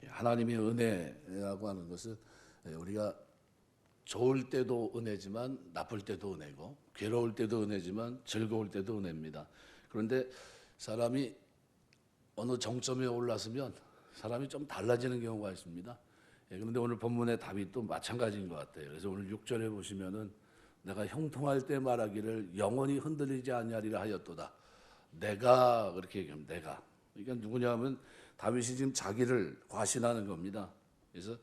하나님의 은혜라고 하는 것은 우리가 좋을 때도 은혜지만 나쁠 때도 은혜고, 괴로울 때도 은혜지만 즐거울 때도 은혜입니다. 그런데 사람이 어느 정점에 올랐으면 사람이 좀 달라지는 경우가 있습니다. 그런데 오늘 본문의 답이 또 마찬가지인 것 같아요. 그래서 오늘 6절에 보시면은 내가 형통할 때 말하기를 영원히 흔들리지 아니하리라 하였도다. 내가 그렇게 얘기합니다. 내가. 그러니까 누구냐면 다윗이 지금 자기를 과신하는 겁니다. 그래서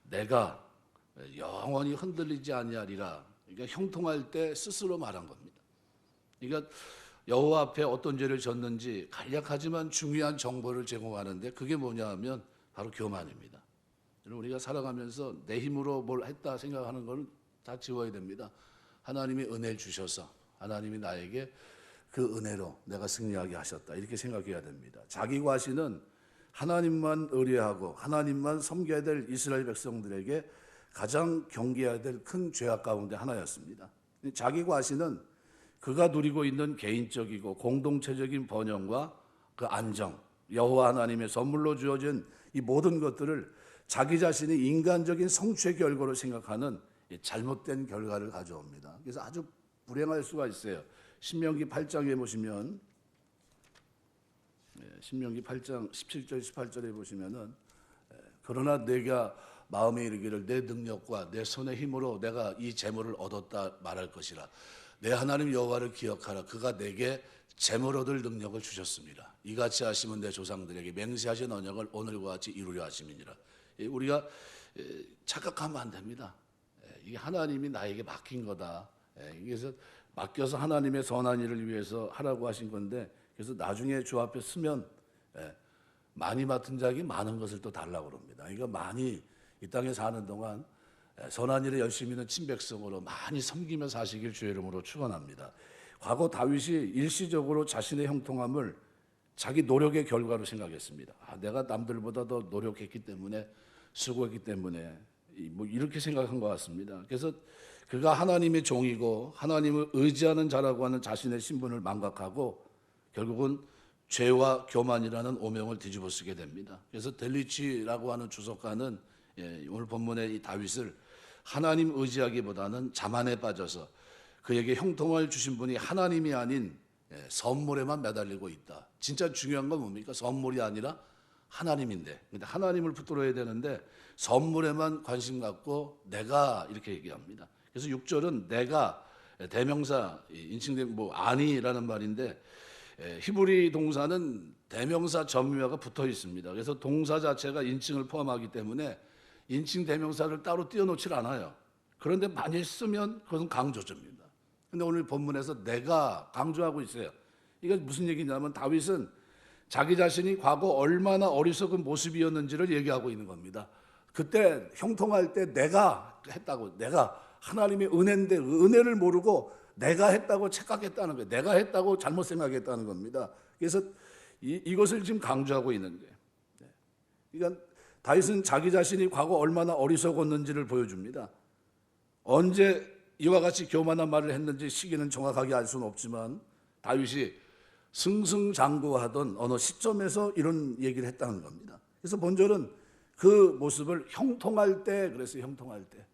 내가 영원히 흔들리지 아니하리라. 그러니까 형통할 때 스스로 말한 겁니다. 그러니까 여호와 앞에 어떤 죄를 졌는지 간략하지만 중요한 정보를 제공하는데 그게 뭐냐 하면 바로 교만입니다. 우리가 살아가면서 내 힘으로 뭘 했다 생각하는 건 다 지워야 됩니다. 하나님이 은혜를 주셔서 하나님이 나에게 그 은혜로 내가 승리하게 하셨다, 이렇게 생각해야 됩니다. 자기 과신은 하나님만 의뢰하고 하나님만 섬겨야 될 이스라엘 백성들에게 가장 경계해야 될 큰 죄악 가운데 하나였습니다. 자기 과신은 그가 누리고 있는 개인적이고 공동체적인 번영과 그 안정, 여호와 하나님의 선물로 주어진 이 모든 것들을 자기 자신의 인간적인 성취의 결과로 생각하는 잘못된 결과를 가져옵니다. 그래서 아주 불행할 수가 있어요. 신명기 8장에 보시면, 신명기 8장 17절 18절에 보시면은 그러나 내가 마음에 이르기를 내 능력과 내 손의 힘으로 내가 이 재물을 얻었다 말할 것이라. 내 하나님 여호와를 기억하라. 그가 내게 재물 얻을 능력을 주셨습니다. 이같이 하시면 내 조상들에게 맹세하신 언약을 오늘과 같이 이루려 하심이니라. 우리가 착각하면 안 됩니다. 이게 하나님이 나에게 맡긴 거다. 그래서 맡겨서 하나님의 선한 일을 위해서 하라고 하신 건데, 그래서 나중에 주 앞에 서면 많이 맡은 자에게 많은 것을 또 달라고 그럽니다. 그러니까 많이 이 땅에 사는 동안 선한 일에 열심히 있는 친백성으로 많이 섬기며 사시길 주의 이름으로 축원합니다. 과거 다윗이 일시적으로 자신의 형통함을 자기 노력의 결과로 생각했습니다. 내가 남들보다 더 노력했기 때문에, 수고했기 때문에 뭐 이렇게 생각한 것 같습니다. 그래서 그가 하나님의 종이고 하나님을 의지하는 자라고 하는 자신의 신분을 망각하고 결국은 죄와 교만이라는 오명을 뒤집어 쓰게 됩니다. 그래서 델리치라고 하는 주석가는 오늘 본문의 이 다윗을 하나님 의지하기보다는 자만에 빠져서 그에게 형통을 주신 분이 하나님이 아닌 선물에만 매달리고 있다. 진짜 중요한 건 뭡니까? 선물이 아니라 하나님인데, 근데 하나님을 붙들어야 되는데 선물에만 관심 갖고 내가 이렇게 얘기합니다. 그래서 6절은 내가 대명사 인칭된 아니라는 말인데, 히브리 동사는 대명사 전미화가 붙어 있습니다. 그래서 동사 자체가 인칭을 포함하기 때문에 인칭 대명사를 따로 띄워놓질 않아요. 그런데 만일 쓰면 그것은 강조점입니다. 근데 오늘 본문에서 내가 강조하고 있어요. 이게 무슨 얘기냐면 다윗은 자기 자신이 과거 얼마나 어리석은 모습이었는지를 얘기하고 있는 겁니다. 그때 형통할 때 내가 했다고, 내가 하나님의 은혜인데 은혜를 모르고 내가 했다고 착각했다는 거예요. 내가 했다고 잘못 생각했다는 겁니다. 그래서 이것을 지금 강조하고 있는 거예요. 그러니까 다윗은 자기 자신이 과거 얼마나 어리석었는지를 보여줍니다. 언제 이와 같이 교만한 말을 했는지 시기는 정확하게 알 수는 없지만 다윗이 승승장구하던 어느 시점에서 이런 얘기를 했다는 겁니다. 그래서 본절은 그 모습을 형통할 때, 그래서 형통할 때,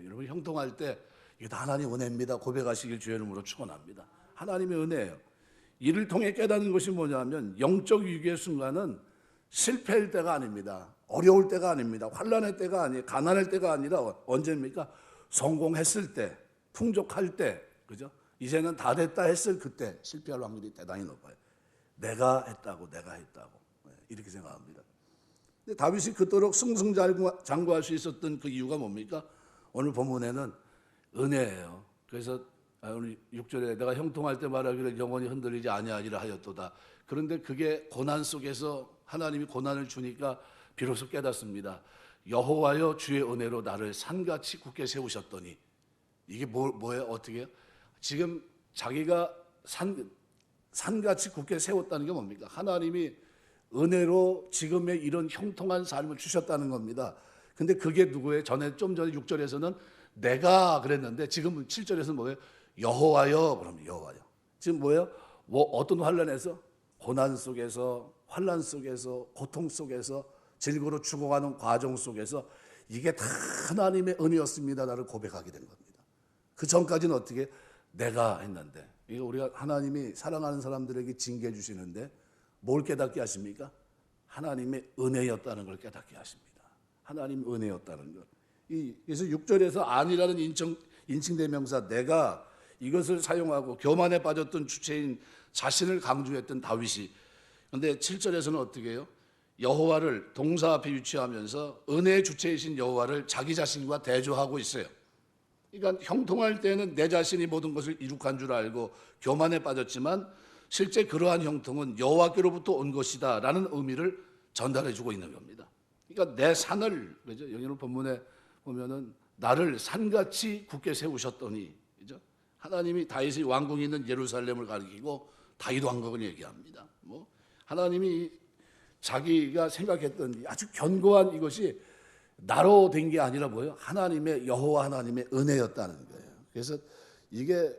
여러분 형통할 때 이게 다 하나님 은혜입니다 고백하시길 주의 이름으로 축원합니다. 하나님의 은혜예요. 이를 통해 깨닫는 것이 뭐냐면 영적 위기의 순간은 실패할 때가 아닙니다. 어려울 때가 아닙니다. 환난의 때가 아니에요. 가난할 때가 아니라 언제입니까? 성공했을 때, 풍족할 때, 그죠? 이제는 다 됐다 했을 그때 실패할 확률이 대단히 높아요. 내가 했다고 이렇게 생각합니다. 근데 다윗이 그토록 승승장구할 수 있었던 그 이유가 뭡니까? 오늘 본문에는 은혜예요. 그래서 오늘 6절에 내가 형통할 때 말하기를 영원히 흔들리지 아니하리라 하였도다. 그런데 그게 고난 속에서 하나님이 고난을 주니까 비로소 깨닫습니다. 여호와여 주의 은혜로 나를 산같이 굳게 세우셨더니, 이게 뭐예요? 어떻게 해요? 지금 자기가 산같이 굳게 세웠다는 게 뭡니까? 하나님이 은혜로 지금의 이런 형통한 삶을 주셨다는 겁니다. 근데 그게 누구예요? 좀 전에 6절에서는 내가 그랬는데 지금 7절에서는 뭐예요? 여호와여. 그러면 여호와여. 지금 뭐예요? 어떤 환난에서? 고난 속에서, 환난 속에서, 고통 속에서 질고로 죽어가는 과정 속에서 이게 다 하나님의 은혜였습니다라를 고백하게 된 겁니다. 그 전까지는 어떻게 내가 했는데, 이거 우리가 하나님이 사랑하는 사람들에게 징계해 주시는데 뭘 깨닫게 하십니까? 하나님의 은혜였다는 걸 깨닫게 하십니다. 하나님 은혜였다는 것. 그래서 6절에서 아니라는 인칭대명사 내가 이것을 사용하고 교만에 빠졌던 주체인 자신을 강조했던 다윗이, 그런데 7절에서는 어떻게 해요? 여호와를 동사 앞에 유치하면서 은혜의 주체이신 여호와를 자기 자신과 대조하고 있어요. 그러니까 형통할 때는 내 자신이 모든 것을 이룩한 줄 알고 교만에 빠졌지만 실제 그러한 형통은 여호와께로부터 온 것이다라는 의미를 전달해주고 있는 겁니다. 그러니까 내 산을, 그죠? 여기 본문에 보면은 나를 산같이 굳게 세우셨더니, 그죠? 하나님이 다윗의 왕궁이 있는 예루살렘을 가리키고 다윗 왕국을 얘기합니다. 하나님이 자기가 생각했던 아주 견고한 이것이 나로 된 게 아니라 뭐예요? 하나님의 여호와 하나님의 은혜였다는 거예요. 그래서 이게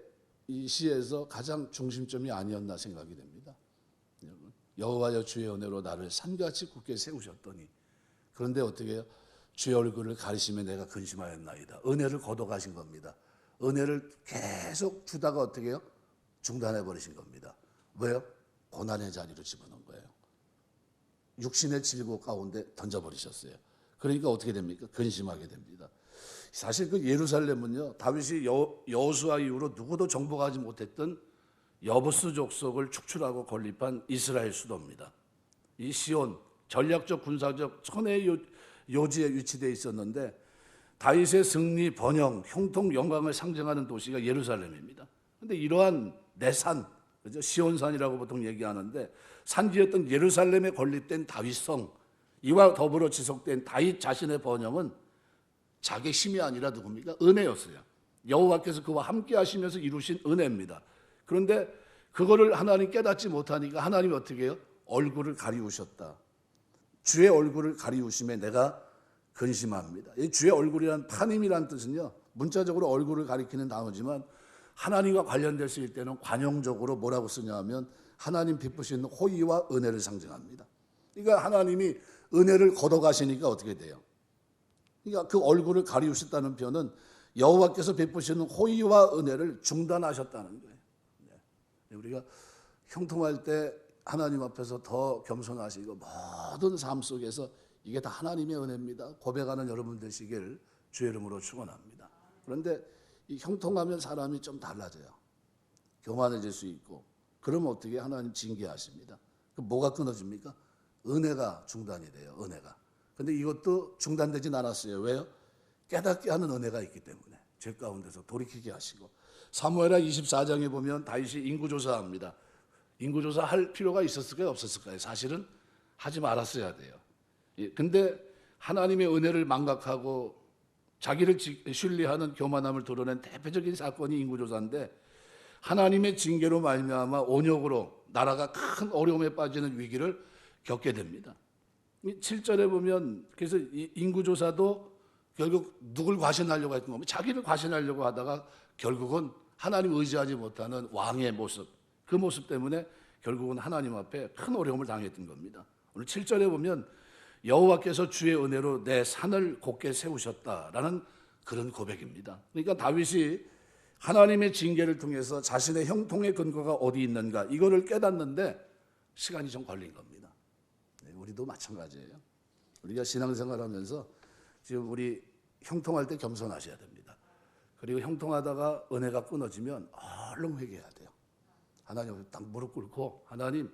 이 시에서 가장 중심점이 아니었나 생각이 됩니다. 여호와여 주의 은혜로 나를 산같이 굳게 세우셨더니, 그런데 어떻게 해요? 주의 얼굴을 가리시며 내가 근심하였나이다. 은혜를 걷어가신 겁니다. 은혜를 계속 주다가 어떻게 해요? 중단해 버리신 겁니다. 왜요? 고난의 자리로 집어넣은 거예요. 육신의 질고 가운데 던져버리셨어요. 그러니까 어떻게 됩니까? 근심하게 됩니다. 사실 그 예루살렘은요, 다윗이 여호수아 이후로 누구도 정복하지 못했던 여부스 족속을 축출하고 건립한 이스라엘 수도입니다. 이 시온, 전략적 군사적 천혜의 요지에 위치되어 있었는데 다윗의 승리, 번영, 형통, 영광을 상징하는 도시가 예루살렘입니다. 그런데 이러한 내산, 그죠? 시온산이라고 보통 얘기하는데 산지였던 예루살렘에 건립된 다윗성, 이와 더불어 지속된 다윗 자신의 번영은 자기 힘이 아니라 누굽니까? 은혜였어요. 여호와께서 그와 함께 하시면서 이루신 은혜입니다. 그런데 그거를 하나님 깨닫지 못하니까 하나님이 어떻게 해요? 얼굴을 가리우셨다. 주의 얼굴을 가리우심에 내가 근심합니다. 이 주의 얼굴이란 파님이란 뜻은요, 문자적으로 얼굴을 가리키는 단어지만 하나님과 관련될 수 있을 때는 관용적으로 뭐라고 쓰냐 하면 하나님 베푸시는 호의와 은혜를 상징합니다. 그러니까 하나님이 은혜를 걷어가시니까 어떻게 돼요? 그러니까 그 얼굴을 가리우셨다는 표현은 여호와께서 베푸시는 호의와 은혜를 중단하셨다는 거예요. 우리가 형통할 때 하나님 앞에서 더 겸손하시고 모든 삶 속에서 이게 다 하나님의 은혜입니다. 고백하는 여러분 되시길 주의 이름으로 축원합니다. 그런데 이 형통하면 사람이 좀 달라져요. 교만해질 수 있고, 그러면 어떻게 하나님 징계하십니다. 그럼 뭐가 끊어집니까? 은혜가 중단이 돼요. 은혜가. 근데 이것도 중단되진 않았어요. 왜요? 깨닫게 하는 은혜가 있기 때문에 죄 가운데서 돌이키게 하시고. 사무엘하 24장에 보면 다윗이 인구조사합니다. 인구조사할 필요가 있었을까요? 없었을까요? 사실은 하지 말았어야 돼요. 근데 하나님의 은혜를 망각하고 자기를 신뢰하는 교만함을 드러낸 대표적인 사건이 인구조사인데, 하나님의 징계로 말미암아 온역으로 나라가 큰 어려움에 빠지는 위기를 겪게 됩니다. 7절에 보면 그래서 인구조사도 결국 누굴 과신하려고 했던 거면 자기를 과신하려고 하다가 결국은 하나님 의지하지 못하는 왕의 모습, 그 모습 때문에 결국은 하나님 앞에 큰 어려움을 당했던 겁니다. 오늘 7절에 보면 여호와께서 주의 은혜로 내 산을 곧게 세우셨다라는 그런 고백입니다. 그러니까 다윗이 하나님의 징계를 통해서 자신의 형통의 근거가 어디 있는가 이거를 깨닫는데 시간이 좀 걸린 겁니다. 우리도 마찬가지예요. 우리가 신앙생활하면서 지금 우리 형통할 때 겸손하셔야 됩니다. 그리고 형통하다가 은혜가 끊어지면 얼른 회개해야 돼요. 하나님 앞에 딱 무릎 꿇고, 하나님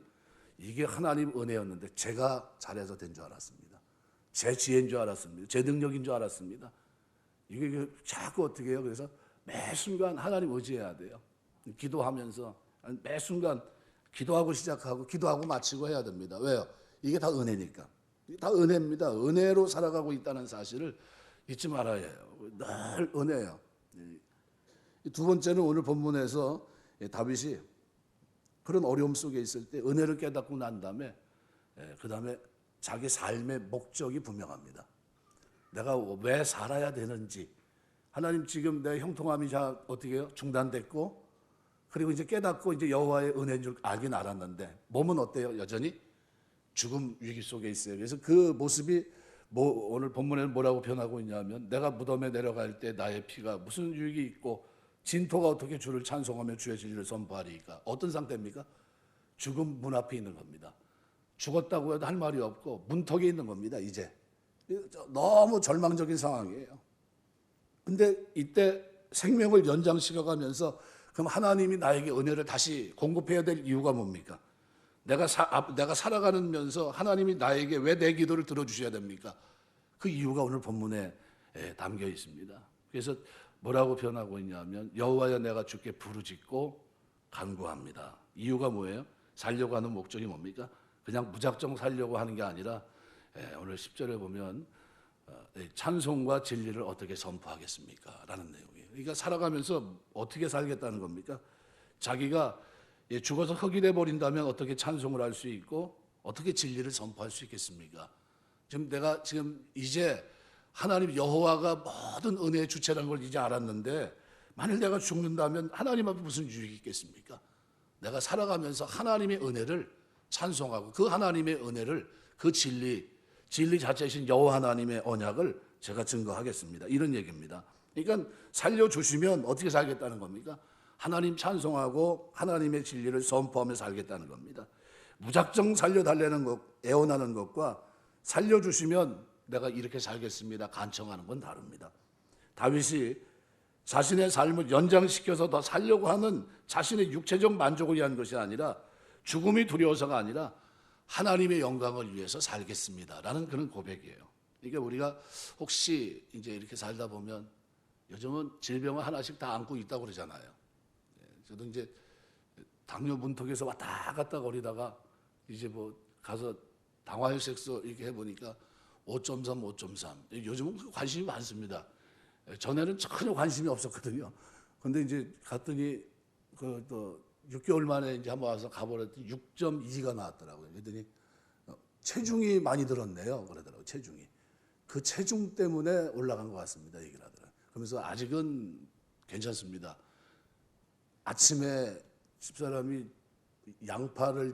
이게 하나님 은혜였는데 제가 잘해서 된 줄 알았습니다. 제 지혜인 줄 알았습니다. 제 능력인 줄 알았습니다. 이게 자꾸 어떻게 해요? 그래서 매 순간 하나님 의지해야 돼요. 기도하면서 매 순간 기도하고 시작하고 기도하고 마치고 해야 됩니다. 왜요? 이게 다 은혜니까. 이게 다 은혜입니다. 은혜로 살아가고 있다는 사실을 잊지 말아야 해요. 늘 은혜예요. 두 번째는 오늘 본문에서 다윗이 그런 어려움 속에 있을 때 은혜를 깨닫고 난 다음에 그 다음에 자기 삶의 목적이 분명합니다. 내가 왜 살아야 되는지, 하나님 지금 내 형통함이 어떻게 해요? 중단됐고, 그리고 이제 깨닫고 이제 여호와의 은혜인 줄 알긴 알았는데 몸은 어때요? 여전히 죽음 위기 속에 있어요. 그래서 그 모습이 오늘 본문에는 뭐라고 표현하고 있냐면 내가 무덤에 내려갈 때 나의 피가 무슨 유익이 있고 진토가 어떻게 주를 찬송하며 주의 진리를 선포하리이까. 어떤 상태입니까? 죽음 문 앞에 있는 겁니다. 죽었다고 해도 할 말이 없고 문턱에 있는 겁니다. 이제 너무 절망적인 상황이에요. 근데 이때 생명을 연장시켜가면서 그럼 하나님이 나에게 은혜를 다시 공급해야 될 이유가 뭡니까? 내가 살아가면서 하나님이 나에게 왜 내 기도를 들어주셔야 됩니까? 그 이유가 오늘 본문에 담겨 있습니다. 그래서 뭐라고 표현하고 있냐면 여호와여 내가 주께 부르짖고 간구합니다. 이유가 뭐예요? 살려고 하는 목적이 뭡니까? 그냥 무작정 살려고 하는 게 아니라 오늘 10절에 보면 찬송과 진리를 어떻게 선포하겠습니까? 라는 내용이에요. 그러니까 살아가면서 어떻게 살겠다는 겁니까? 자기가 죽어서 흙이 돼버린다면 어떻게 찬송을 할 수 있고 어떻게 진리를 선포할 수 있겠습니까? 내가 이제 하나님 여호와가 모든 은혜의 주체라는 걸 이제 알았는데 만일 내가 죽는다면 하나님 앞에 무슨 유익이 있겠습니까? 내가 살아가면서 하나님의 은혜를 찬송하고 그 하나님의 은혜를 그 진리 자체이신 여호와 하나님의 언약을 제가 증거하겠습니다. 이런 얘기입니다. 그러니까 살려주시면 어떻게 살겠다는 겁니까? 하나님 찬송하고 하나님의 진리를 선포하며 살겠다는 겁니다. 무작정 살려달라는 것, 애원하는 것과 살려주시면 내가 이렇게 살겠습니다. 간청하는 건 다릅니다. 다윗이 자신의 삶을 연장시켜서 더 살려고 하는 자신의 육체적 만족을 위한 것이 아니라 죽음이 두려워서가 아니라 하나님의 영광을 위해서 살겠습니다. 라는 그런 고백이에요. 그러니까 우리가 혹시 이제 이렇게 살다 보면 요즘은 질병을 하나씩 다 안고 있다고 그러잖아요. 저도 이제 당뇨 문턱에서 왔다 갔다 거리다가 이제 뭐 가서 당화혈색소 이렇게 해보니까 5.3, 5.3. 요즘은 관심이 많습니다. 전에는 전혀 관심이 없었거든요. 근데 이제 갔더니 또 6개월 만에 이제 한번 와서 가보랬더니 6.2가 나왔더라고요. 그랬더니 체중이 많이 들었네요. 그러더라고요. 체중이. 그 체중 때문에 올라간 것 같습니다. 얘기를 하더라고요. 그러면서 아직은 괜찮습니다. 아침에 집사람이 양파를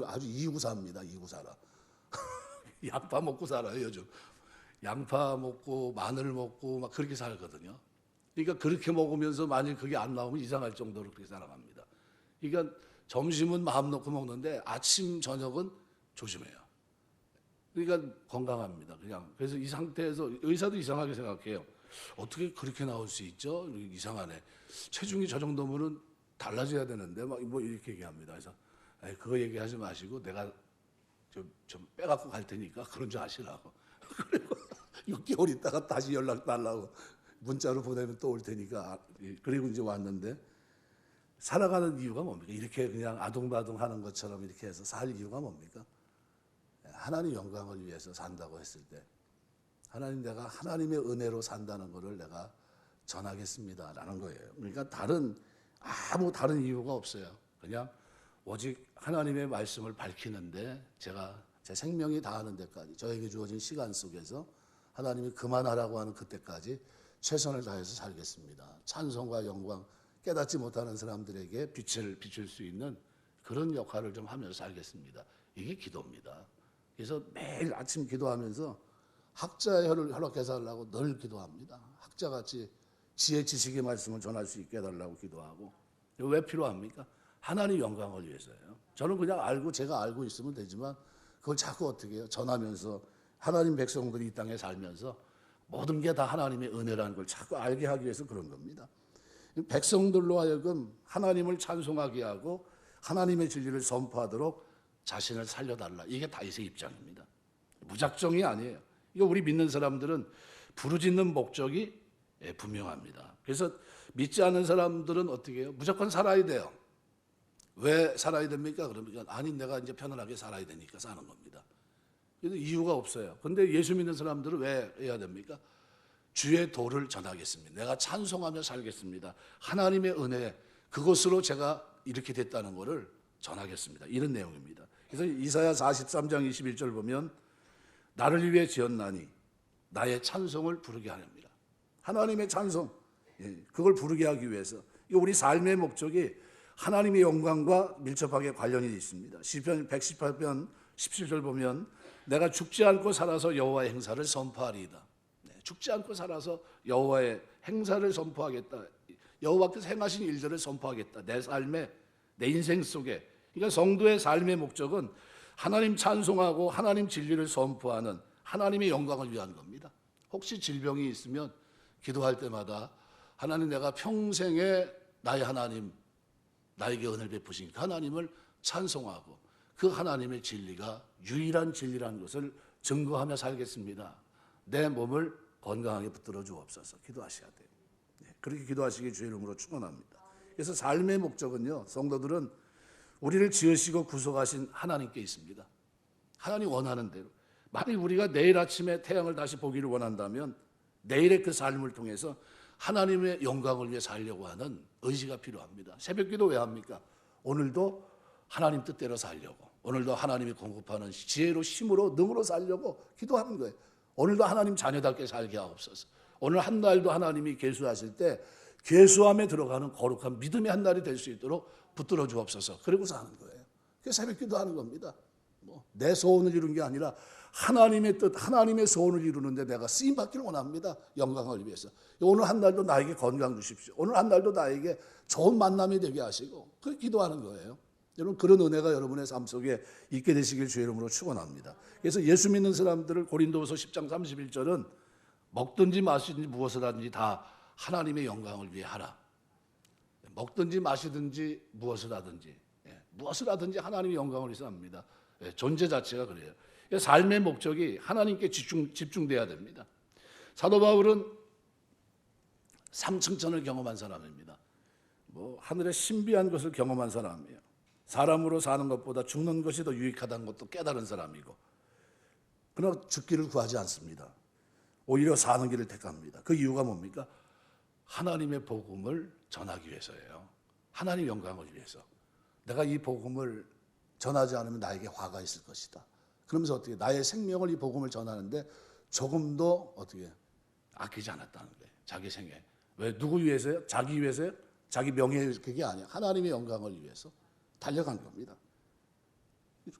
아주 이기고 삽니다. 이기고 살아. 양파 먹고 살아요, 요즘. 양파 먹고 마늘 먹고 막 그렇게 살거든요. 그러니까 그렇게 먹으면서 만일 그게 안 나오면 이상할 정도로 그렇게 살아갑니다. 그러니까 점심은 마음 놓고 먹는데 아침, 저녁은 조심해요. 그러니까 건강합니다. 그냥. 그래서 이 상태에서 의사도 이상하게 생각해요. 어떻게 그렇게 나올 수 있죠? 이상하네. 체중이 저 정도면은 달라져야 되는데 막 뭐 이렇게 얘기합니다. 그래서 그거 얘기하지 마시고 내가 좀 빼갖고 갈 테니까 그런 줄 아시라고. 그리고 6개월 있다가 다시 연락 달라고 문자로 보내면 또 올 테니까. 그리고 이제 왔는데 살아가는 이유가 뭡니까? 이렇게 그냥 아둥바둥 하는 것처럼 이렇게 해서 살 이유가 뭡니까? 하나님 영광을 위해서 산다고 했을 때 하나님 내가 하나님의 은혜로 산다는 것을 내가 전하겠습니다라는 거예요. 그러니까 아무 다른 이유가 없어요. 그냥 오직 하나님의 말씀을 밝히는데 제가 제 생명이 다하는 데까지 저에게 주어진 시간 속에서 하나님이 그만하라고 하는 그때까지 최선을 다해서 살겠습니다. 찬송과 영광 깨닫지 못하는 사람들에게 빛을 비출 수 있는 그런 역할을 좀 하면서 살겠습니다. 이게 기도입니다. 그래서 매일 아침 기도하면서 학자의 혀를 허락해 달라고 늘 기도합니다. 학자같이 지혜 지식의 말씀을 전할 수 있게 해달라고 기도하고. 왜 필요합니까? 하나님 영광을 위해서요. 저는 그냥 제가 알고 있으면 되지만 그걸 자꾸 어떻게 해요? 전하면서 하나님 백성들이 이 땅에 살면서 모든 게 다 하나님의 은혜라는 걸 자꾸 알게 하기 위해서 그런 겁니다. 백성들로 하여금 하나님을 찬송하게 하고 하나님의 진리를 선포하도록 자신을 살려달라. 이게 다윗의 입장입니다. 무작정이 아니에요. 이거 우리 믿는 사람들은 부르짖는 목적이 분명합니다. 그래서 믿지 않는 사람들은 어떻게 해요? 무조건 살아야 돼요. 왜 살아야 됩니까? 그러니까 아니 내가 이제 편안하게 살아야 되니까 사는 겁니다. 그래서 이유가 없어요. 근데 예수 믿는 사람들은 왜 해야 됩니까? 주의 도를 전하겠습니다. 내가 찬송하며 살겠습니다. 하나님의 은혜 그것으로 제가 이렇게 됐다는 것을 전하겠습니다. 이런 내용입니다. 그래서 이사야 43장 21절 보면 나를 위해 지었나니 나의 찬송을 부르게 하렵니다. 하나님의 찬송 그걸 부르게 하기 위해서 우리 삶의 목적이 하나님의 영광과 밀접하게 관련이 있습니다. 시편 118편 17절 보면 내가 죽지 않고 살아서 여호와의 행사를 선포하리이다. 죽지 않고 살아서 여호와의 행사를 선포하겠다. 여호와께서 행하신 일들을 선포하겠다. 내 삶에, 내 인생 속에. 그러니까 성도의 삶의 목적은 하나님 찬송하고 하나님 진리를 선포하는 하나님의 영광을 위한 겁니다. 혹시 질병이 있으면 기도할 때마다 하나님, 내가 평생에 나의 하나님, 나에게 은혜를 베푸신 그 하나님을 찬송하고 그 하나님의 진리가 유일한 진리라는 것을 증거하며 살겠습니다. 내 몸을 건강하게 붙들어 주옵소서. 기도하셔야 돼요. 그렇게 기도하시기 주의 이름으로 축원합니다. 그래서 삶의 목적은요, 성도들은 우리를 지으시고 구속하신 하나님께 있습니다. 하나님 원하는 대로. 만일 우리가 내일 아침에 태양을 다시 보기를 원한다면 내일의 그 삶을 통해서 하나님의 영광을 위해 살려고 하는 의지가 필요합니다. 새벽기도 왜 합니까? 오늘도 하나님 뜻대로 살려고, 오늘도 하나님이 공급하는 지혜로, 힘으로, 능으로 살려고 기도하는 거예요. 오늘도 하나님 자녀답게 살게 하옵소서. 오늘 한 날도 하나님이 계수하실 때 계수함에 들어가는 거룩한 믿음의 한 날이 될 수 있도록 붙들어 주옵소서. 그리고 사는 거예요. 그래서 새벽기도 하는 겁니다. 내 소원을 이룬 게 아니라 하나님의 뜻, 하나님의 소원을 이루는데 내가 쓰임 받기를 원합니다. 영광을 위해서. 오늘 한 날도 나에게 건강 주십시오. 오늘 한 날도 나에게 좋은 만남이 되게 하시고, 그 기도하는 거예요. 여러분, 그런 은혜가 여러분의 삶 속에 있게 되시길 주의 이름으로 축원합니다. 그래서 예수 믿는 사람들을 고린도후서 10장 31절은 먹든지 마시든지 무엇을 하든지 다 하나님의 영광을 위해 하라. 먹든지 마시든지 무엇을 하든지, 무엇을 하든지 하나님의 영광을 위해서 합니다. 존재 자체가 그래요. 삶의 목적이 하나님께 집중돼야 됩니다. 사도 바울은 삼층천을 경험한 사람입니다. 하늘의 신비한 것을 경험한 사람이에요. 사람으로 사는 것보다 죽는 것이 더 유익하다는 것도 깨달은 사람이고, 그러나 죽기를 구하지 않습니다. 오히려 사는 길을 택합니다. 그 이유가 뭡니까? 하나님의 복음을 전하기 위해서예요. 하나님 영광을 위해서. 내가 이 복음을 전하지 않으면 나에게 화가 있을 것이다. 그러면서 어떻게 나의 생명을 이 복음을 전하는데 조금도 어떻게 아끼지 않았다는 거예요. 자기 생애. 왜? 누구 위해서요? 자기 위해서요? 자기 명예, 그게 아니야. 하나님의 영광을 위해서 달려간 겁니다.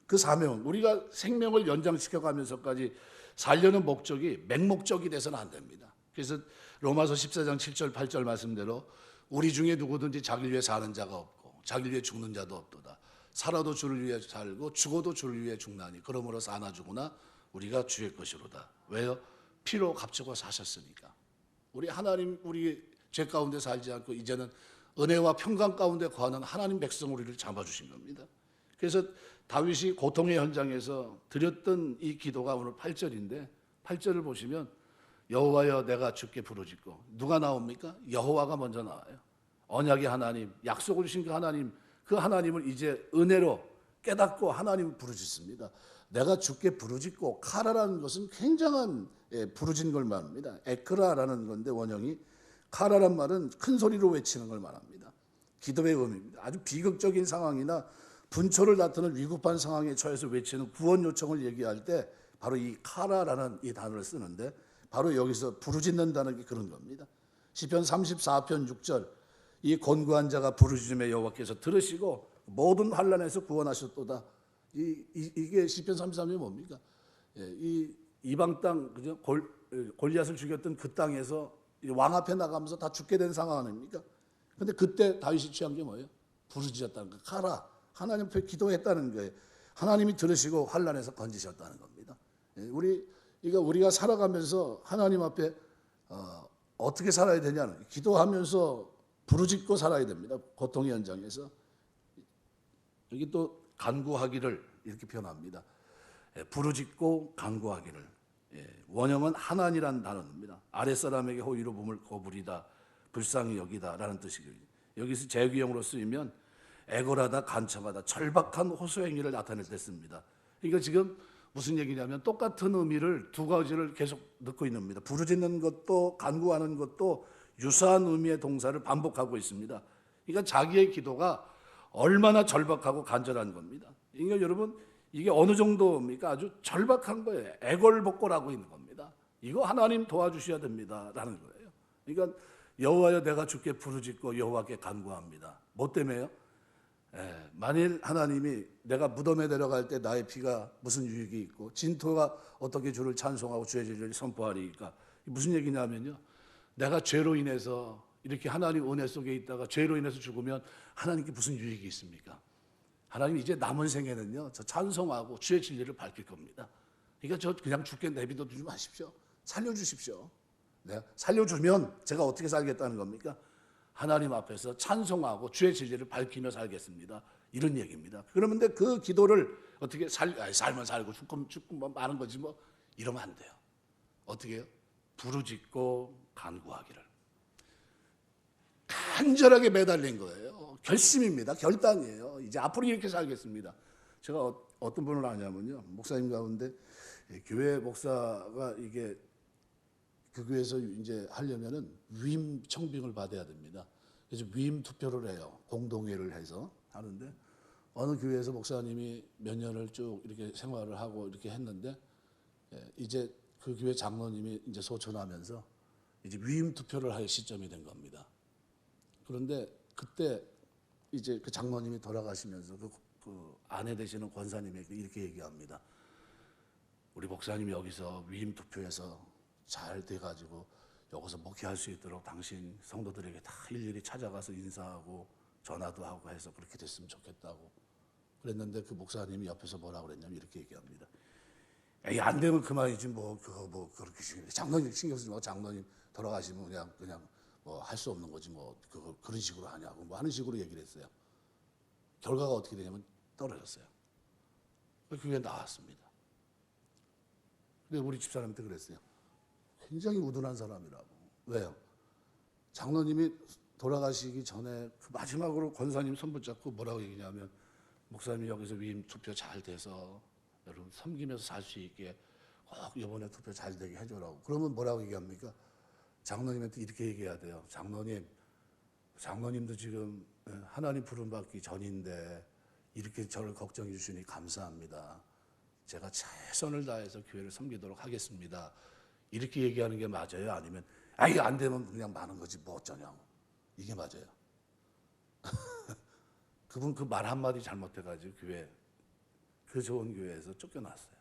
그 사명, 우리가 생명을 연장시켜가면서까지 살려는 목적이 맹목적이 돼서는 안 됩니다. 그래서 로마서 14장 7절 8절 말씀대로 우리 중에 누구든지 자기를 위해 사는 자가 없고 자기를 위해 죽는 자도 없도다. 살아도 주를 위해 살고 죽어도 주를 위해 죽나니 그러므로 사나 죽으나 우리가 주의 것이로다. 왜요? 피로 값주고 사셨으니까. 우리 하나님, 우리 죄 가운데 살지 않고 이제는 은혜와 평강 가운데 거하는 하나님 백성 우리를 잡아주신 겁니다. 그래서 다윗이 고통의 현장에서 드렸던 이 기도가 오늘 8절인데 8절을 보시면 여호와여 내가 주께 부르짖고, 누가 나옵니까? 여호와가 먼저 나와요. 언약의 하나님, 약속을 주신 그 하나님, 그 하나님을 이제 은혜로 깨닫고 하나님 부르짖습니다. 내가 주께 부르짖고, 카라라는 것은 굉장한 부르짖는 걸 말합니다. 에크라라는 건데 원형이, 카라란 말은 큰 소리로 외치는 걸 말합니다. 기도의 의미입니다. 아주 비극적인 상황이나 분초를 다투는 위급한 상황에 처해서 외치는 구원 요청을 얘기할 때 바로 이 카라라는 이 단어를 쓰는데, 바로 여기서 부르짖는다는 게 그런 겁니다. 시편 34편 6절, 이 곤고한 자가 부르짖음에 여호와께서 들으시고 모든 환난에서 구원하셨도다. 이게 시편 33편이 뭡니까? 이 이방 땅, 그죠? 골리앗을 죽였던 그 땅에서 왕 앞에 나가면서 다 죽게 된 상황 아닙니까? 근데 그때 다윗이 취한 게 뭐예요? 부르짖었다는 거. 가라. 하나님 앞에 기도했다는 거예요. 하나님이 들으시고 환난에서 건지셨다는 겁니다. 우리가 살아가면서 하나님 앞에 어떻게 살아야 되냐는, 기도하면서 부르짖고 살아야 됩니다. 고통의 현장에서. 여기 또 간구하기를 이렇게 표현합니다. 부르짖고 간구하기를. 원형은 하나니란 단어입니다. 아랫사람에게 호의로 몸을 거부리다, 불쌍히 여기다라는 뜻이거든요. 여기서 제귀형으로 쓰이면 애걸하다, 간청하다, 절박한 호소행위를 나타낼 때 씁니다. 그러니까 지금 무슨 얘기냐면 똑같은 의미를 두 가지를 계속 넣고 있는 겁니다. 부르짖는 것도 간구하는 것도 유사한 의미의 동사를 반복하고 있습니다. 그러니까 자기의 기도가 얼마나 절박하고 간절한 겁니다. 그러니까 여러분, 이게 어느 정도입니까? 아주 절박한 거예요. 애걸복걸하고 있는 겁니다. 이거 하나님 도와주셔야 됩니다라는 거예요. 그러니까 여호와여 내가 주께 부르짖고 여호와께 간구합니다. 뭐 때문에요? 만일 하나님이 내가 무덤에 내려갈 때 나의 피가 무슨 유익이 있고 진토가 어떻게 주를 찬송하고 주의 진리를 선포하리까, 무슨 얘기냐면요, 내가 죄로 인해서 이렇게 하나님 은혜 속에 있다가 죄로 인해서 죽으면 하나님께 무슨 유익이 있습니까? 하나님 이제 남은 생에는요, 저 찬송하고 주의 진리를 밝힐 겁니다. 그러니까 저 그냥 죽게 내비둬 두지 마십시오. 살려주십시오. 네, 살려주면 제가 어떻게 살겠다는 겁니까? 하나님 앞에서 찬송하고 주의 진리를 밝히며 살겠습니다. 이런 얘기입니다. 그러면 그 기도를 어떻게 살면 살고 죽고 마는 거지 뭐, 이러면 안 돼요. 어떻게 해요? 부르짖고 간구하기를. 간절하게 매달린 거예요. 결심입니다. 결단이에요. 이제 앞으로 이렇게 살겠습니다. 제가 어떤 분을 아냐면요, 목사님 가운데 교회 목사가 이게 그 교회에서 이제 하려면은 위임 청빙을 받아야 됩니다. 그래서 위임 투표를 해요. 공동회를 해서 하는데, 어느 교회에서 목사님이 몇 년을 쭉 이렇게 생활을 하고 이렇게 했는데, 이제 그 교회 장로님이 이제 소천하면서 이제 위임 투표를 할 시점이 된 겁니다. 그런데 그때 이제 그 장로님이 돌아가시면서 그 아내 되시는 권사님에게 이렇게 얘기합니다. 우리 목사님이 여기서 위임 투표에서 잘 돼가지고 여기서 목회할 수 있도록 당신 성도들에게 다 일일이 찾아가서 인사하고 전화도 하고 해서 그렇게 됐으면 좋겠다고 그랬는데, 그 목사님이 옆에서 뭐라고 그랬냐면 이렇게 얘기합니다. 에이, 안 되면 그만이지 뭐 그거 뭐 그렇게 장로님 신경 쓰지 말고 장로님 돌아가시면 그냥 뭐 할 수 없는 거지 뭐 그런 식으로 하냐고 뭐 하는 식으로 얘기를 했어요. 결과가 어떻게 되냐면 떨어졌어요. 그게 나왔습니다. 근데 우리 집사람한테 그랬어요. 굉장히 우둔한 사람이라고. 왜요? 장로님이 돌아가시기 전에 그 마지막으로 권사님 손 붙잡고 뭐라고 얘기냐면, 목사님이 여기서 위임 투표 잘 돼서 여러분 섬기면서 살 수 있게 꼭 이번에 투표 잘 되게 해줘라고. 그러면 뭐라고 얘기합니까? 장로님한테 이렇게 얘기해야 돼요. 장로님도 지금 하나님 부름받기 전인데 이렇게 저를 걱정해 주시니 감사합니다. 제가 최선을 다해서 교회를 섬기도록 하겠습니다. 이렇게 얘기하는 게 맞아요? 아니면 이거 안 되면 그냥 마는 거지 뭐 어쩌냐고. 이게 맞아요. 그분 그 말 한마디 잘못해가지고 그 좋은 교회에서 쫓겨났어요.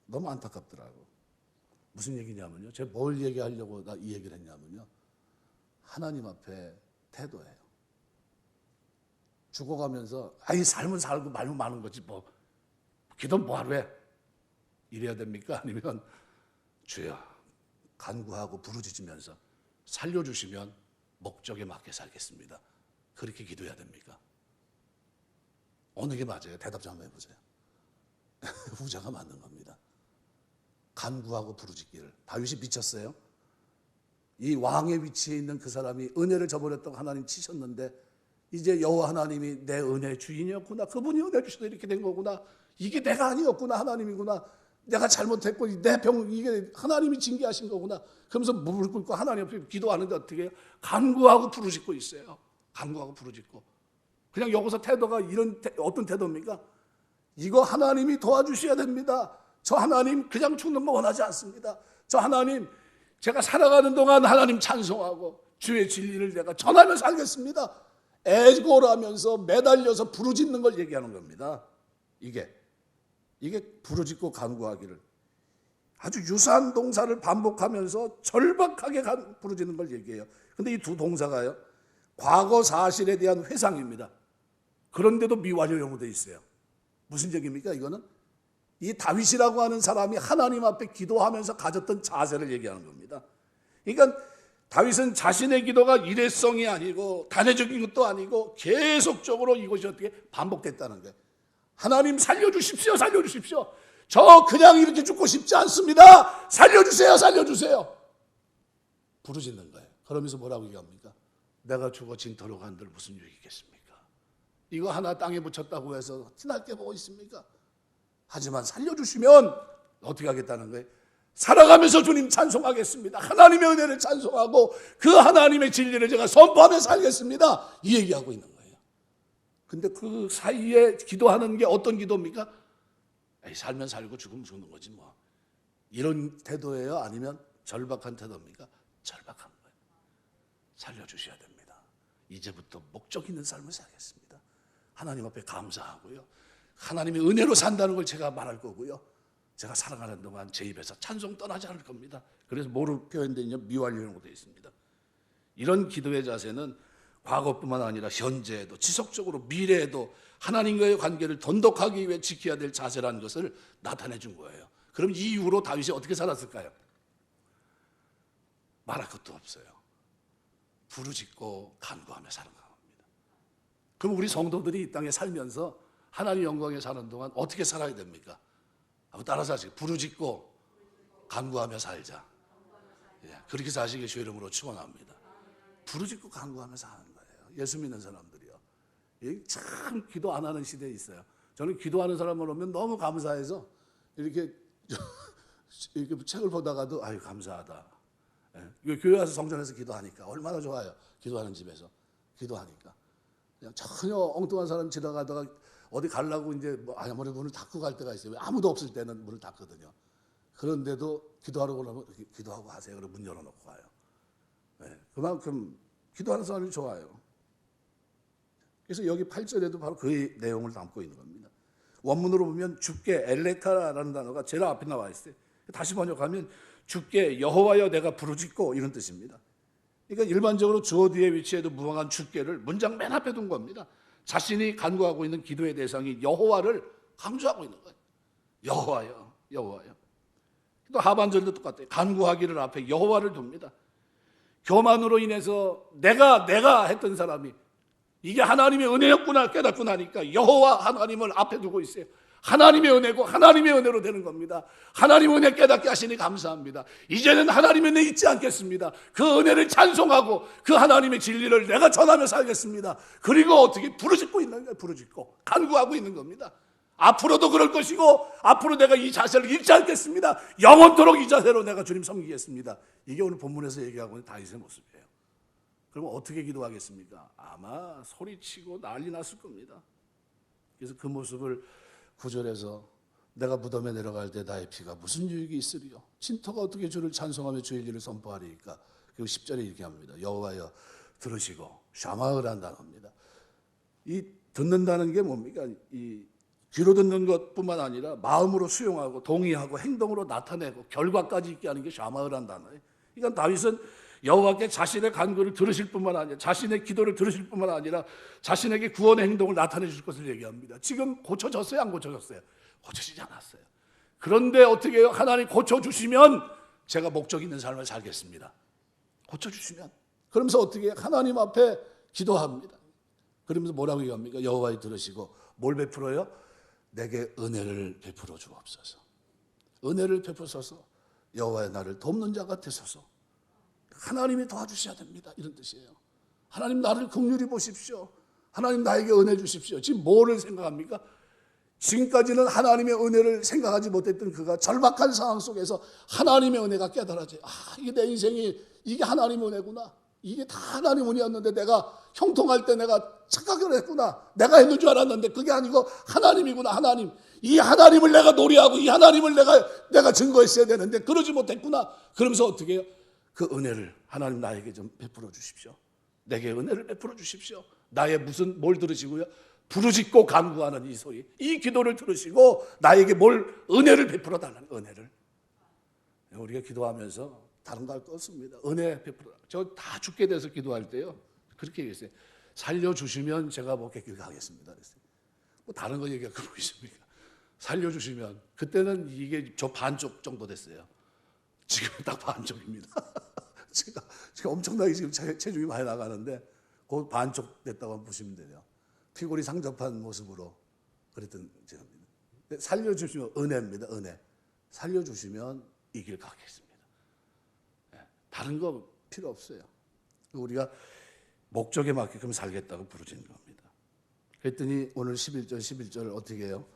너무 안타깝더라고. 무슨 얘기냐면요, 제가 뭘 얘기하려고 이 얘기를 했냐면요, 하나님 앞에 태도예요. 죽어가면서 삶은 살고 말면 마는 거지 뭐 기도 뭐하러 해? 이래야 됩니까? 아니면 주여 간구하고 부르짖으면서 살려주시면 목적에 맞게 살겠습니다, 그렇게 기도해야 됩니까? 어느 게 맞아요? 대답 좀 한번 해보세요. 후자가 맞는 겁니다. 간구하고 부르짖기를. 다윗이 미쳤어요. 이 왕의 위치에 있는 그 사람이 은혜를 저버렸다고 하나님 치셨는데, 이제 여호와 하나님이 내 은혜의 주인이었구나, 그분이 은혜 주셔서 이렇게 된 거구나, 이게 내가 아니었구나, 하나님이구나, 내가 잘못했고 내 병 이게 하나님이 징계하신 거구나, 그러면서 무릎 꿇고 하나님 앞에 기도하는데 어떻게 해요? 간구하고 부르짖고 있어요. 간구하고 부르짖고. 그냥 여기서 태도가 어떤 태도입니까? 이거 하나님이 도와주셔야 됩니다. 저 하나님 그냥 죽는 거 원하지 않습니다. 저 하나님 제가 살아가는 동안 하나님 찬송하고 주의 진리를 내가 전하며 살겠습니다. 애고라면서 매달려서 부르짖는 걸 얘기하는 겁니다. 이게 부르짖고 간구하기를. 아주 유사한 동사를 반복하면서 절박하게 부르짖는 걸 얘기해요. 근데 이 두 동사가요, 과거 사실에 대한 회상입니다. 그런데도 미완료 되어 있어요. 무슨 얘기입니까? 이거는 이 다윗이라고 하는 사람이 하나님 앞에 기도하면서 가졌던 자세를 얘기하는 겁니다. 그러니까 다윗은 자신의 기도가 일회성이 아니고 단회적인 것도 아니고 계속적으로 이것이 어떻게 반복됐다는 거예요. 하나님 살려주십시오, 살려주십시오. 저 그냥 이렇게 죽고 싶지 않습니다. 살려주세요, 살려주세요. 부르짖는 거예요. 그러면서 뭐라고 얘기합니까? 내가 죽어 진토로 간들 무슨 유익이 있겠습니까? 이거 하나 땅에 붙였다고 해서 티날게 보고 있습니까? 하지만 살려주시면 어떻게 하겠다는 거예요? 살아가면서 주님 찬송하겠습니다. 하나님의 은혜를 찬송하고 그 하나님의 진리를 제가 선포하며 살겠습니다. 이 얘기하고 있는 거예요. 근데 그 사이에 기도하는 게 어떤 기도입니까? 살면 살고 죽으면 죽는 거지 뭐. 이런 태도예요? 아니면 절박한 태도입니까? 절박한 거예요. 살려주셔야 됩니다. 이제부터 목적 있는 삶을 살겠습니다. 하나님 앞에 감사하고요. 하나님의 은혜로 산다는 걸 제가 말할 거고요. 제가 살아가는 동안 제 입에서 찬송 떠나지 않을 겁니다. 그래서 뭐로 표현되어 있냐? 미완료라고 되어 있습니다. 이런 기도의 자세는 과거뿐만 아니라 현재에도 지속적으로 미래에도 하나님과의 관계를 돈독하기 위해 지켜야 될 자세라는 것을 나타내 준 거예요. 그럼 이 이후로 다윗이 어떻게 살았을까요? 말할 것도 없어요. 부르짖고 간구하며 살아갑니다. 그럼 우리 성도들이 이 땅에 살면서 하나님 영광에 사는 동안 어떻게 살아야 됩니까? 한번 따라서 하시죠. 부르짖고 간구하며 살자. 예, 그렇게 사시길 주의 이름으로 축원합니다. 부르짖고 간구하며 사는 거예요. 예수 믿는 사람들이요. 참 기도 안 하는 시대에 있어요. 저는 기도하는 사람을 오면 너무 감사해서 이렇게 책을 보다가도 아유 감사하다. 예, 교회 와서 성전에서 기도하니까 얼마나 좋아요. 기도하는 집에서 기도하니까 그냥 전혀 엉뚱한 사람 지나가다가 어디 가려고 이제 뭐 아무리 문을 닫고 갈 때가 있어요. 아무도 없을 때는 문을 닫거든요. 그런데도 기도하러 오려면 기도하고 하세요. 그럼 문 열어놓고 가요. 네, 그만큼 기도하는 사람이 좋아요. 그래서 여기 8절에도 바로 그 내용을 담고 있는 겁니다. 원문으로 보면 주께 엘레타라는 단어가 제일 앞에 나와 있어요. 다시 번역하면 주께 여호와여 내가 부르짖고 이런 뜻입니다. 그러니까 일반적으로 주어 뒤에 위치해도 무방한 주께를 문장 맨 앞에 둔 겁니다. 자신이 간구하고 있는 기도의 대상이 여호와를 강조하고 있는 거예요. 여호와여, 여호와여. 또 하반절도 똑같아요. 간구하기를 앞에 여호와를 둡니다. 교만으로 인해서 내가 했던 사람이 이게 하나님의 은혜였구나 깨닫고 나니까 여호와 하나님을 앞에 두고 있어요. 하나님의 은혜고 하나님의 은혜로 되는 겁니다. 하나님의 은혜 깨닫게 하시니 감사합니다. 이제는 하나님의 은혜 잊지 않겠습니다. 그 은혜를 찬송하고 그 하나님의 진리를 내가 전하며 살겠습니다. 그리고 어떻게 부르짖고 있는 거예요. 부르짖고 간구하고 있는 겁니다. 앞으로도 그럴 것이고 앞으로 내가 이 자세를 잃지 않겠습니다. 영원토록 이 자세로 내가 주님 섬기겠습니다. 이게 오늘 본문에서 얘기하고 있는 다윗의 모습이에요. 그러면 어떻게 기도하겠습니까? 아마 소리치고 난리 났을 겁니다. 그래서 그 모습을 9절에서 내가 무덤에 내려갈 때 나의 피가 무슨 유익이 있으리요? 진토가 어떻게 주를 찬송하며 주의 일을 선포하리까? 그리고 10절에 이렇게 합니다. 여호와여 들으시고 샤마으라는 단어입니다. 이 듣는다는 게 뭡니까? 이 귀로 듣는 것뿐만 아니라 마음으로 수용하고 동의하고 행동으로 나타내고 결과까지 있게 하는 게 샤마으라는 단어예요. 그러니까 다윗은 여호와께 자신의 간구를 들으실 뿐만 아니라 자신의 기도를 들으실 뿐만 아니라 자신에게 구원의 행동을 나타내 주실 것을 얘기합니다. 지금 고쳐졌어요? 안 고쳐졌어요? 고쳐지지 않았어요. 그런데 어떻게 해요? 하나님 고쳐주시면 제가 목적 있는 삶을 살겠습니다. 고쳐주시면. 그러면서 어떻게 해요? 하나님 앞에 기도합니다. 그러면서 뭐라고 얘기합니까? 여호와여 들으시고 뭘 베풀어요? 내게 은혜를 베풀어 주옵소서. 은혜를 베푸소서. 여호와여 나를 돕는 자가 되소서. 하나님이 도와주셔야 됩니다. 이런 뜻이에요. 하나님 나를 긍휼히 보십시오. 하나님 나에게 은혜 주십시오. 지금 뭐를 생각합니까? 지금까지는 하나님의 은혜를 생각하지 못했던 그가 절박한 상황 속에서 하나님의 은혜가 깨달아져요. 이게 내 인생이 이게 하나님의 은혜구나. 이게 다 하나님 은혜였는데 내가 형통할 때 내가 착각을 했구나. 내가 했는 줄 알았는데 그게 아니고 하나님이구나. 하나님. 이 하나님을 내가 노래하고 이 하나님을 내가 증거했어야 되는데 그러지 못했구나. 그러면서 어떻게 해요? 그 은혜를 하나님 나에게 좀 베풀어 주십시오. 내게 은혜를 베풀어 주십시오. 나의 뭘 들으시고요? 부르짖고 간구하는 이 소리, 이 기도를 들으시고 나에게 은혜를 베풀어 달라는 은혜를. 우리가 기도하면서 다른 거 할 거 없습니다. 은혜 베풀어. 저 다 죽게 돼서 기도할 때요. 그렇게 얘기했어요. 살려주시면 제가 길 가겠습니다. 그랬어요. 뭐 다른 거 얘기가 그러고 있습니까? 살려주시면 그때는 이게 저 반쪽 정도 됐어요. 지금 딱 반쪽입니다. 제가 엄청나게 지금 체중이 많이 나가는데 그 반쪽 됐다고 한번 보시면 돼요. 피골이 상접한 모습으로 그랬던 제가입니다. 살려주시면 은혜입니다. 은혜. 살려주시면 이 길 가겠습니다. 다른 거 필요 없어요. 우리가 목적에 맞게끔 살겠다고 부르짖는 겁니다. 그랬더니 오늘 11절 어떻게 해요?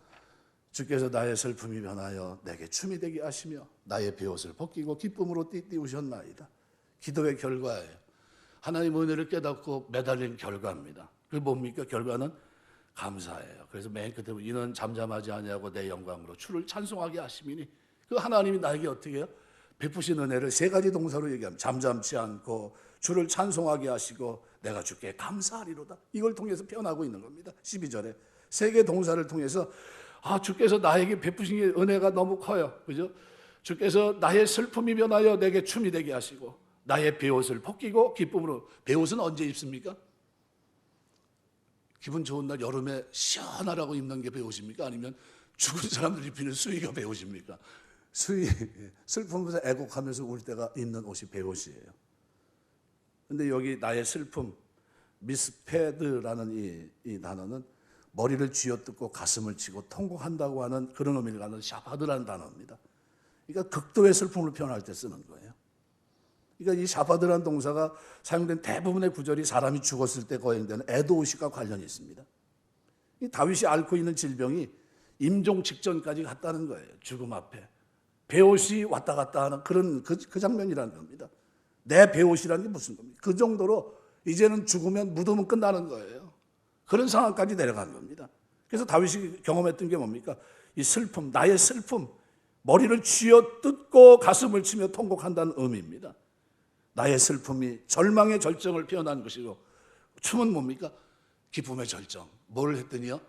주께서 나의 슬픔이 변하여 내게 춤이 되게 하시며 나의 베옷을 벗기고 기쁨으로 띠띠우셨나이다. 기도의 결과예요. 하나님 은혜를 깨닫고 매달린 결과입니다. 그게 뭡니까? 결과는 감사예요. 그래서 맨 끝에 이는 잠잠하지 아니하고 내 영광으로 주를 찬송하게 하심이니 그 하나님이 나에게 어떻게 해요? 베푸신 은혜를 세 가지 동사로 얘기합니다. 잠잠치 않고 주를 찬송하게 하시고 내가 주께 감사하리로다. 이걸 통해서 표현하고 있는 겁니다. 12절에 세 개 동사를 통해서 주께서 나에게 베푸신 은혜가 너무 커요. 그죠? 주께서 나의 슬픔이 변하여 내게 춤이 되게 하시고 나의 베옷을 벗기고 기쁨으로. 베옷은 언제 입습니까? 기분 좋은 날 여름에 시원하라고 입는 게 베옷입니까? 아니면 죽은 사람들이 입히는 수의가 베옷입니까? 수의, 슬픔에서 애곡하면서 울 때가 입는 옷이 베옷이에요. 근데 여기 나의 슬픔, 미스페드라는 이 단어는 머리를 쥐어뜯고 가슴을 치고 통곡한다고 하는 그런 의미를 갖는 샤바드라는 단어입니다. 그러니까 극도의 슬픔을 표현할 때 쓰는 거예요. 그러니까 이 샤바드라는 동사가 사용된 대부분의 구절이 사람이 죽었을 때 거행되는 애도의식과 관련이 있습니다. 이 다윗이 앓고 있는 질병이 임종 직전까지 갔다는 거예요. 죽음 앞에. 베옷이 왔다 갔다 하는 그런 그 장면이라는 겁니다. 내 베옷이라는 게 무슨 겁니까? 그 정도로 이제는 죽으면 무덤은 끝나는 거예요. 그런 상황까지 내려간 겁니다. 그래서 다윗이 경험했던 게 뭡니까? 이 슬픔, 나의 슬픔, 머리를 쥐어뜯고 가슴을 치며 통곡한다는 의미입니다. 나의 슬픔이 절망의 절정을 표현한 것이고, 춤은 뭡니까? 기쁨의 절정. 뭘 했더니요?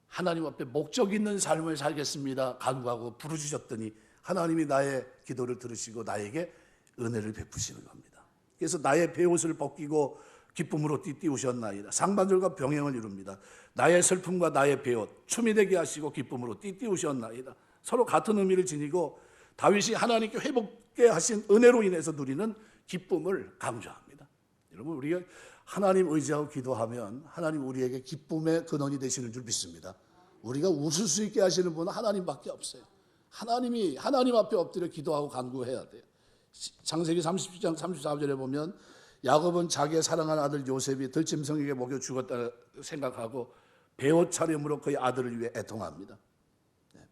하나님 앞에 목적 있는 삶을 살겠습니다 간구하고 부르짖었더니 하나님이 나의 기도를 들으시고 나에게 은혜를 베푸시는 겁니다. 그래서 나의 베옷을 벗기고 기쁨으로 띠띠우셨나이다. 상반절과 병행을 이룹니다. 나의 슬픔과 나의 베옷, 춤이 되게 하시고 기쁨으로 띠띠우셨나이다. 서로 같은 의미를 지니고 다윗이 하나님께 회복게 하신 은혜로 인해서 누리는 기쁨을 강조합니다. 여러분, 우리가 하나님 의지하고 기도하면 하나님 우리에게 기쁨의 근원이 되시는 줄 믿습니다. 우리가 웃을 수 있게 하시는 분은 하나님밖에 없어요. 하나님 앞에 엎드려 기도하고 간구해야 돼요. 창세기 37장 34절에 보면 야곱은 자기의 사랑하는 아들 요셉이 들짐승에게 먹여 죽었다 생각하고 베옷 차림으로 그의 아들을 위해 애통합니다.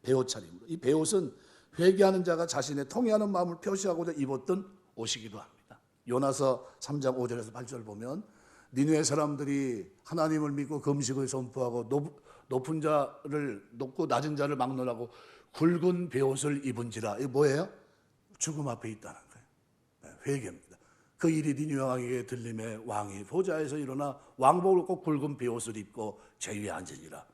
베옷 차림으로. 이 베옷은 회개하는 자가 자신의 통회하는 마음을 표시하고자 입었던 옷이기도 합니다. 요나서 3장 5절에서 8절 보면 니느웨 사람들이 하나님을 믿고 금식을 선포하고 높은 자를 높고 낮은 자를 막론하고 굵은 베옷을 입은지라. 이게 뭐예요? 죽음 앞에 있다는 거예요. 회개입니다. 그 일이 니느웨 왕에게 들림에 왕이 보좌에서 일어나 왕복을 입고 굵은 베옷을 입고 제위에 앉으니라.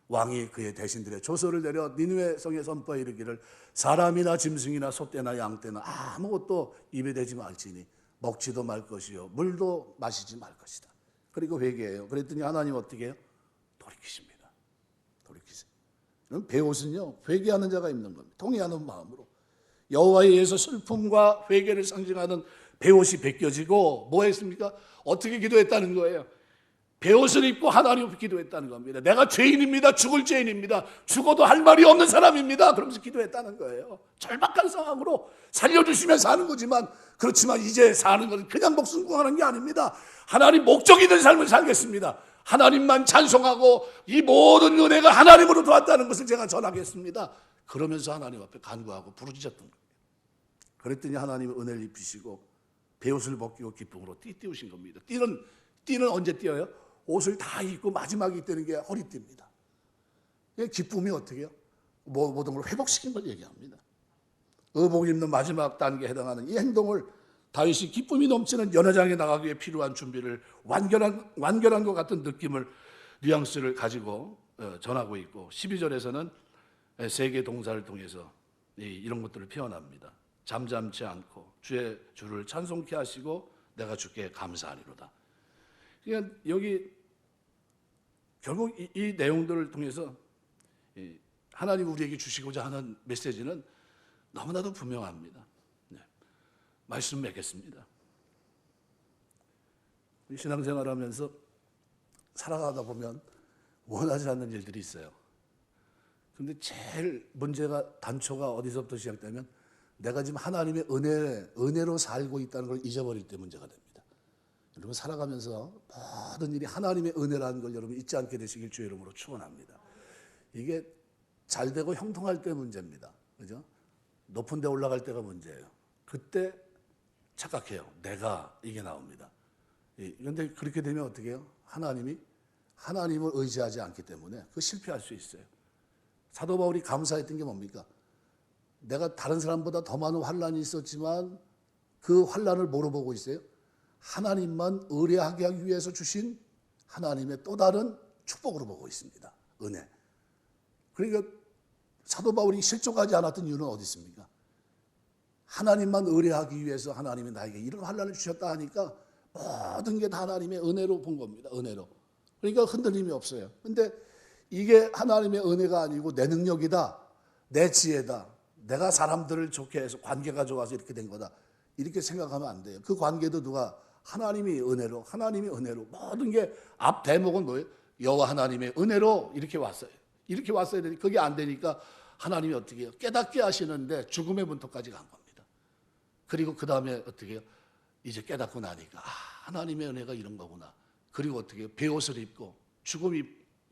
왕이 그의 대신들의 조서를 내려 니느웨 성에 선포해 이르기를 사람이나 짐승이나 소떼나 양떼나 아무것도 입에 대지 말지니 먹지도 말 것이요 물도 마시지 말 것이다. 그리고 회개해요. 그랬더니 하나님 어떻게 해요? 돌이키십니다. 돌이키세요. 베옷은요 회개하는 자가 입는 겁니다. 통회하는 마음으로 여호와에 의해서 슬픔과 회개를 상징하는 베옷이 벗겨지고 뭐 했습니까? 어떻게 기도했다는 거예요? 베옷을 입고 하나님 앞에 기도했다는 겁니다. 내가 죄인입니다. 죽을 죄인입니다. 죽어도 할 말이 없는 사람입니다. 그러면서 기도했다는 거예요. 절박한 상황으로 살려주시면 사는 거지만 그렇지만 이제 사는 것은 그냥 목숨 구하는 게 아닙니다. 하나님 목적 있는 삶을 살겠습니다. 하나님만 찬송하고 이 모든 은혜가 하나님으로 도왔다는 것을 제가 전하겠습니다. 그러면서 하나님 앞에 간구하고 부르짖었던 겁니다. 그랬더니 하나님이 은혜를 입히시고 베옷을 벗기고 기쁨으로 띠띠우신 겁니다. 띠는 언제 띠어요? 옷을 다 입고 마지막에 띠는 게 허리띠입니다. 기쁨이 어떻게 해요? 모든 걸 회복시킨 걸 얘기합니다. 의복 입는 마지막 단계에 해당하는 이 행동을 다윗이 기쁨이 넘치는 연회장에 나가기 위해 필요한 준비를 완결한 것 같은 느낌을 뉘앙스를 가지고 전하고 있고 12절에서는 세 개 동사를 통해서 이런 것들을 표현합니다. 잠잠치 않고 주를 찬송케 하시고 내가 주께 감사하리로다. 그러니까 여기 결국 이 내용들을 통해서 하나님 우리에게 주시고자 하는 메시지는 너무나도 분명합니다. 말씀 맺겠습니다. 신앙생활하면서 살아가다 보면 원하지 않는 일들이 있어요. 그런데 제일 문제가 단초가 어디서부터 시작되면 내가 지금 하나님의 은혜로 살고 있다는 걸 잊어버릴 때 문제가 됩니다. 여러분 살아가면서 모든 일이 하나님의 은혜라는 걸 여러분 잊지 않게 되시길 주의 이름으로 축원합니다. 이게 잘 되고 형통할 때 문제입니다. 그죠? 높은 데 올라갈 때가 문제예요. 그때 착각해요. 내가 이게 나옵니다. 그런데 그렇게 되면 어떻게 해요? 하나님을 의지하지 않기 때문에 그 실패할 수 있어요. 사도 바울이 감사했던 게 뭡니까? 내가 다른 사람보다 더 많은 환난이 있었지만 그 환난을 뭐로 보고 있어요? 하나님만 의뢰하게 하기 위해서 주신 하나님의 또 다른 축복으로 보고 있습니다. 은혜. 그러니까 사도 바울이 실족하지 않았던 이유는 어디 있습니까? 하나님만 의뢰하기 위해서 하나님이 나에게 이런 환난을 주셨다 하니까 모든 게 다 하나님의 은혜로 본 겁니다. 은혜로. 그러니까 흔들림이 없어요. 근데 이게 하나님의 은혜가 아니고 내 능력이다, 내 지혜다, 내가 사람들을 좋게 해서 관계가 좋아서 이렇게 된 거다, 이렇게 생각하면 안 돼요. 그 관계도 누가? 하나님이 은혜로, 하나님이 은혜로. 모든 게 앞 대목은 뭐예요? 여호와 하나님의 은혜로 이렇게 왔어요. 이렇게 왔어야 되는데 그게 안 되니까 하나님이 어떻게 해요? 깨닫게 하시는데 죽음의 문턱까지 간 겁니다. 그리고 그 다음에 어떻게 해요? 이제 깨닫고 나니까 하나님의 은혜가 이런 거구나. 그리고 어떻게 해요? 베옷을 입고 죽음이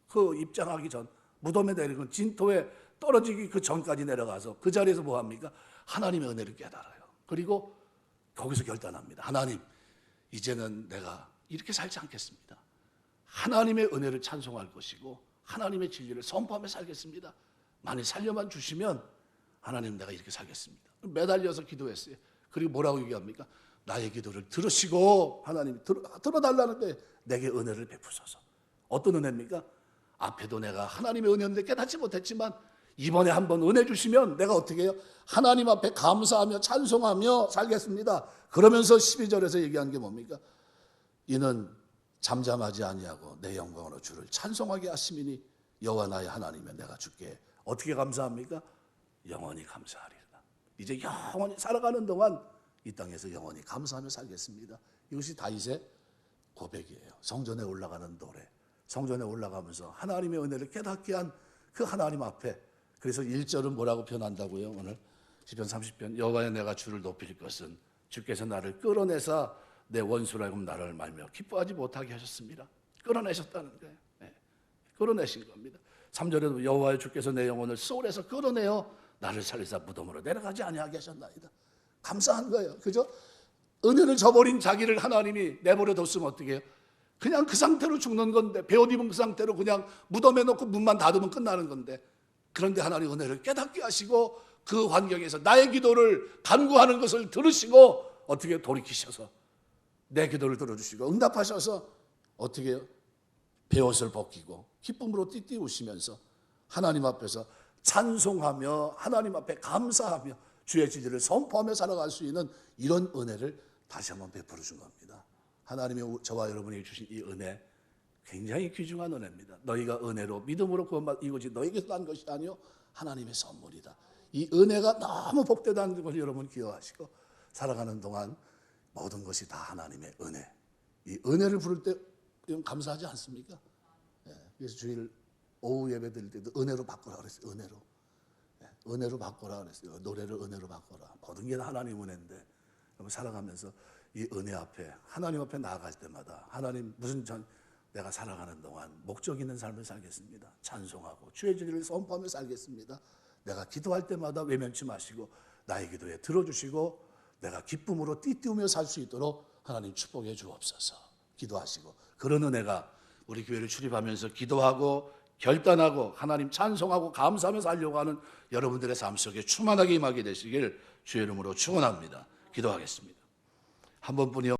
그 입장하기 전 무덤에 내리고 진토에 떨어지기 그 전까지 내려가서 그 자리에서 뭐 합니까? 하나님의 은혜를 깨달아요. 그리고 거기서 결단합니다. 하나님, 이제는 내가 이렇게 살지 않겠습니다. 하나님의 은혜를 찬송할 것이고 하나님의 진리를 선포하며 살겠습니다. 만일 살려만 주시면 하나님, 내가 이렇게 살겠습니다. 매달려서 기도했어요. 그리고 뭐라고 얘기합니까? 나의 기도를 들으시고 하나님이 들어달라는데 내게 은혜를 베푸소서. 어떤 은혜입니까? 앞에도 내가 하나님의 은혜였는데 깨닫지 못했지만 이번에 한번 은혜 주시면 내가 어떻게 해요? 하나님 앞에 감사하며 찬송하며 살겠습니다. 그러면서 12절에서 얘기한 게 뭡니까? 이는 잠잠하지 아니하고 내 영광으로 주를 찬송하게 하심이니 여호와 나의 하나님이여 내가 주께 어떻게 감사합니까? 영원히 감사하리라. 이제 영원히 살아가는 동안 이 땅에서 영원히 감사하며 살겠습니다. 이것이 다윗의 고백이에요. 성전에 올라가는 노래. 성전에 올라가면서 하나님의 은혜를 깨닫게 한 그 하나님 앞에. 그래서 1절은 뭐라고 표현한다고요? 오늘 시편 30편 여호와여 내가 주를 높일 것은 주께서 나를 끌어내사 내 원수라고 나를 말며 기뻐하지 못하게 하셨습니다. 끌어내셨다는 거예요. 네. 끌어내신 겁니다. 3절에도 여호와여 주께서 내 영혼을 소울에서 끌어내어 나를 살리사 무덤으로 내려가지 아니하게 하셨나이다. 감사한 거예요. 그죠? 은혜를 저버린 자기를 하나님이 내버려 뒀으면 어떻게 해요? 그냥 그 상태로 죽는 건데, 베옷 입은 그 상태로 그냥 무덤에 넣고 문만 닫으면 끝나는 건데, 그런데 하나님 은혜를 깨닫게 하시고 그 환경에서 나의 기도를 간구하는 것을 들으시고 어떻게 돌이키셔서 내 기도를 들어주시고 응답하셔서 어떻게 해요? 베옷을 벗기고 기쁨으로 띠띠우시면서 하나님 앞에서 찬송하며 하나님 앞에 감사하며 주의 진리를 선포하며 살아갈 수 있는 이런 은혜를 다시 한번 베풀어 준 겁니다. 하나님이 저와 여러분에게 주신 이 은혜 굉장히 귀중한 은혜입니다. 너희가 은혜로 믿음으로 구원받 이것이 너희에게서 난 것이 아니요 하나님의 선물이다. 이 은혜가 너무 복되다는 것을 여러분 기억하시고 살아가는 동안 모든 것이 다 하나님의 은혜. 이 은혜를 부를 때 감사하지 않습니까? 그래서 주일 오후 예배 드릴 때도 은혜로 바꾸라 그랬어요. 은혜로. 은혜로 바꾸라 그랬어요. 노래를 은혜로 바꾸라. 모든 게 다 하나님 은혜인데 살아가면서 이 은혜 앞에 하나님 앞에 나아갈 때마다 하나님 내가 살아가는 동안 목적 있는 삶을 살겠습니다. 찬송하고 주의 진리를 선포하며 살겠습니다. 내가 기도할 때마다 외면치 마시고 나의 기도에 들어주시고 내가 기쁨으로 띠띠우며 살 수 있도록 하나님 축복해 주옵소서. 기도하시고 그런 은혜가 우리 교회를 출입하면서 기도하고 결단하고 하나님 찬송하고 감사하며 살려고 하는 여러분들의 삶 속에 충만하게 임하게 되시길 주의 이름으로 축원합니다. 기도하겠습니다. 한 번뿐이요.